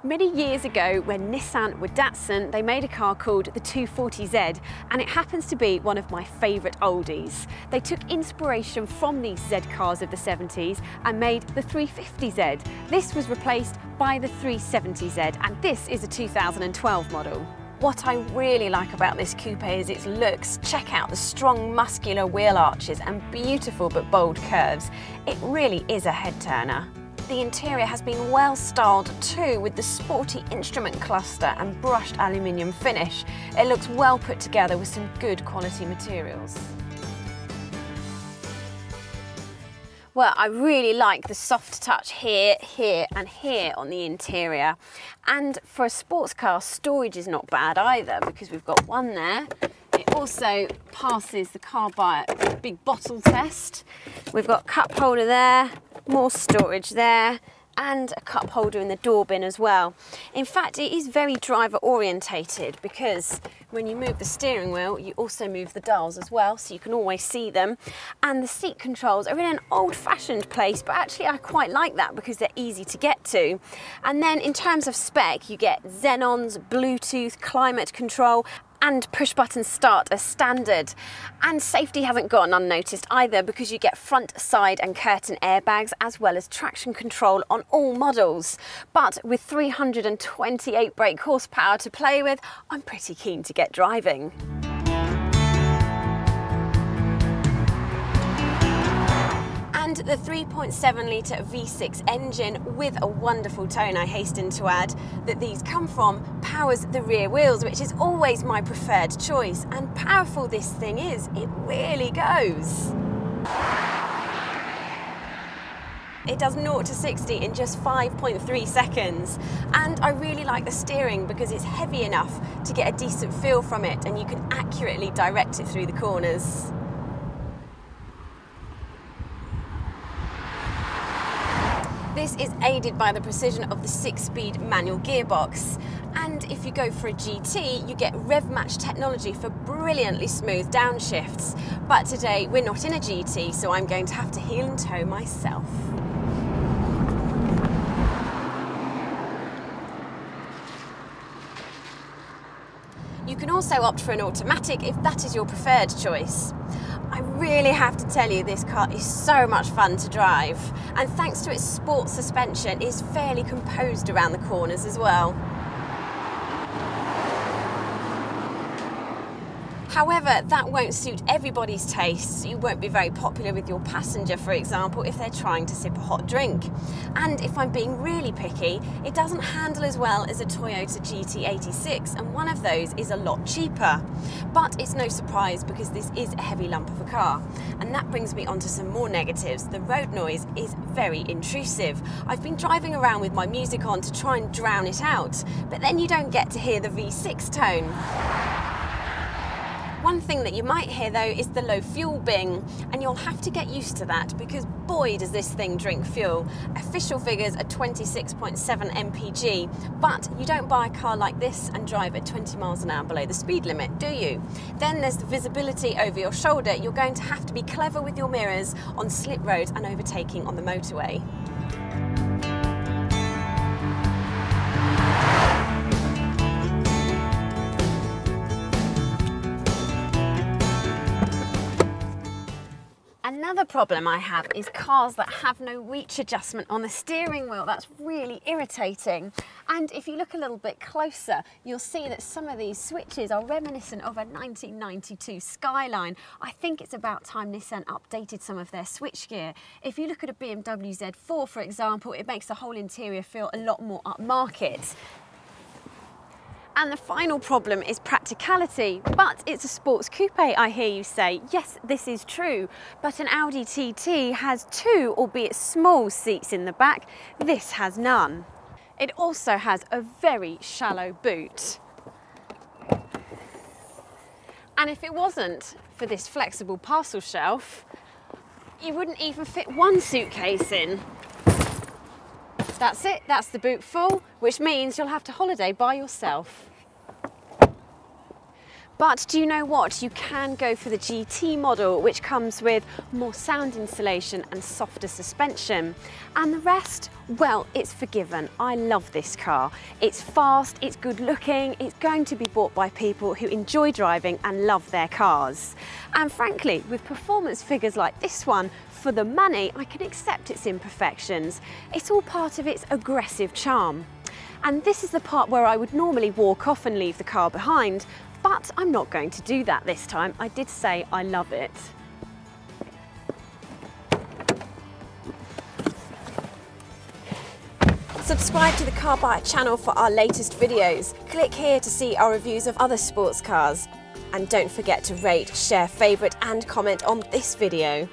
Many years ago, when Nissan were Datsun, they made a car called the 240Z, and it happens to be one of my favourite oldies. They took inspiration from these Z cars of the 70s and made the 350Z. This was replaced by the 370Z, and this is a 2012 model. What I really like about this coupe is its looks. Check out the strong muscular wheel arches and beautiful but bold curves. It really is a head turner. The interior has been well styled too, with the sporty instrument cluster and brushed aluminium finish. It looks well put together with some good quality materials. Well, I really like the soft touch here, here and here on the interior. And for a sports car, storage is not bad either, because we've got one there. It also passes the car by a big bottle test. We've got a cup holder there, more storage there, and a cup holder in the door bin as well. In fact, it is very driver orientated, because when you move the steering wheel, you also move the dials as well, so you can always see them. And the seat controls are in an old-fashioned place, but actually I quite like that because they're easy to get to. And then in terms of spec, you get Xenons, Bluetooth, climate control, and push-button start as standard. And safety hasn't gone unnoticed either, because you get front, side and curtain airbags, as well as traction control on all models. But with 328 brake horsepower to play with, I'm pretty keen to get driving. And the 3.7 litre V6 engine, with a wonderful tone, I hasten to add, that these come from, powers the rear wheels, which is always my preferred choice. And powerful this thing is, it really goes. It does 0 to 60 in just 5.3 seconds. And I really like the steering because it's heavy enough to get a decent feel from it, and you can accurately direct it through the corners. This is aided by the precision of the 6-speed manual gearbox. And if you go for a GT, you get rev match technology for brilliantly smooth downshifts. But today we're not in a GT, so I'm going to have to heel and toe myself. You can also opt for an automatic if that is your preferred choice. I really have to tell you, this car is so much fun to drive, and thanks to its sport suspension, it's fairly composed around the corners as well. However, that won't suit everybody's tastes. You won't be very popular with your passenger, for example, if they're trying to sip a hot drink. And if I'm being really picky, it doesn't handle as well as a Toyota GT86, and one of those is a lot cheaper. But it's no surprise, because this is a heavy lump of a car. And that brings me on to some more negatives. The road noise is very intrusive. I've been driving around with my music on to try and drown it out, but then you don't get to hear the V6 tone. One thing that you might hear though is the low fuel bing, and you'll have to get used to that, because boy does this thing drink fuel. Official figures are 26.7 mpg, but you don't buy a car like this and drive at 20 miles an hour below the speed limit, do you? Then there's the visibility over your shoulder. You're going to have to be clever with your mirrors on slip roads and overtaking on the motorway. Another problem I have is cars that have no reach adjustment on the steering wheel. That's really irritating. And if you look a little bit closer, you'll see that some of these switches are reminiscent of a 1992 Skyline. I think it's about time Nissan updated some of their switchgear. If you look at a BMW Z4, for example, it makes the whole interior feel a lot more upmarket. And the final problem is practicality. But it's a sports coupe, I hear you say. Yes, this is true, but an Audi TT has 2, albeit small, seats in the back. This has none. It also has a very shallow boot. And if it wasn't for this flexible parcel shelf, you wouldn't even fit one suitcase in. That's it, that's the boot full, which means you'll have to holiday by yourself. But do you know what? You can go for the GT model, which comes with more sound insulation and softer suspension. And the rest, well, it's forgiven. I love this car. It's fast, it's good looking, it's going to be bought by people who enjoy driving and love their cars. And frankly, with performance figures like this one, for the money, I can accept its imperfections. It's all part of its aggressive charm. And this is the part where I would normally walk off and leave the car behind, but I'm not going to do that this time. I did say I love it. Subscribe to the Car Buyer channel for our latest videos. Click here to see our reviews of other sports cars. And don't forget to rate, share, favourite and comment on this video.